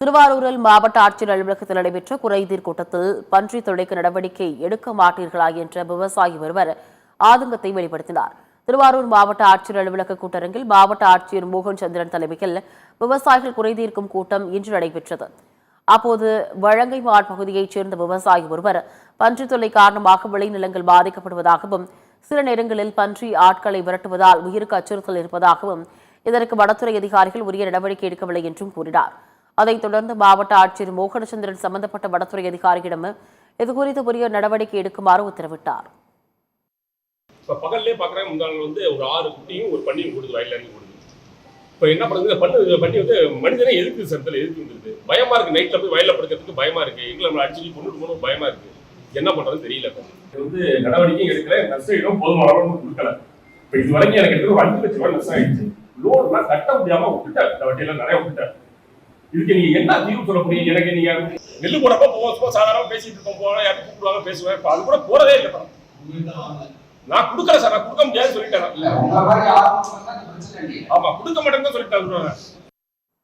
திருவாரூரில் மாவட்ட ஆட்சியர் அலுவலகத்தில் நடைபெற்ற குறைதீர் கூட்டத்தில் பன்றி தொலைக்கு நடவடிக்கை எடுக்க மாட்டீர்களா என்ற விவசாயி ஒருவர் ஆதங்கத்தை வெளிப்படுத்தினார். திருவாரூர் மாவட்ட ஆட்சியர் அலுவலக கூட்டரங்கில் மாவட்ட ஆட்சியர் மோகன் சந்திரன் தலைமையில் விவசாயிகள் குறைதீர்க்கும் கூட்டம் இன்று நடைபெற்றது. அப்போது வழங்கைமான் பகுதியைச் சேர்ந்த விவசாயி ஒருவர் பன்றி தொல்லை காரணமாக விளைநிலங்கள் பாதிக்கப்படுவதாகவும் சில நேரங்களில் பன்றி ஆட்களை விரட்டுவதால் உயிருக்கு அச்சுறுத்தல் இருப்பதாகவும் இதற்கு வனத்துறை அதிகாரிகள் உரிய நடவடிக்கை எடுக்கவில்லை என்றும் கூறினார். அதைத் தொடர்ந்து மாவட்ட ஆட்சியர் மோகனச்சந்திரன் சம்பந்தப்பட்ட வனத்துறை அதிகாரியிடம் இதுகுறித்து உரிய நடவடிக்கை எடுக்குமாறு உத்தரவிட்டார். இப்போ பகல்லே பார்க்குறேன் முந்தாள் ஒரு 6 குட்டியும் ஒரு பண்ணியும் கொடுத்து வயலில் இறங்கி கொடுக்குது. இப்போ என்ன பண்ணுறது பண்ணி மனிதனே எதுக்கு சரத்தில் எதுக்கு வந்துருது பயமாக இருக்குது. நைட்டில் போய் வயலில் படுக்கிறதுக்கு பயமாக இருக்குது. எங்களை நம்ம அடிச்சு கொண்டுட்டு போகணும் பயமாக இருக்குது. என்ன பண்ணுறதுன்னு தெரியல. இது நடவடிக்கையும் எடுக்கல, நஷ்டம் போதுமான கொடுக்கல. இப்போ இது வரைக்கும் எனக்கு எடுத்து ஒரு 5 லட்சம் ரூபாய் நஷ்டம் ஆயிடுச்சு. லோன்லாம் கட்ட முடியாமல் விட்டுட்டேன். இந்த வட்டியெல்லாம் நிறைய விட்டுட்டேன். இதுக்கு நீங்க என்ன தீர்வு சொல்ல முடியும்? எனக்கு நீங்க நெல்லு போறப்ப போவோம், சாதாரணமா பேசிட்டு இருக்கோம், போவேன், யாரும் கூப்பிடுவாங்க, பேசுவேன். இப்போ அது கூட போறதே இல்லை. நான் கொடுக்கல சார், நான் கொடுக்க முடியாதுன்னு சொல்லிட்டேன். ஆமா, கொடுக்க மாட்டேன்னு தான் சொல்லிட்டேன்.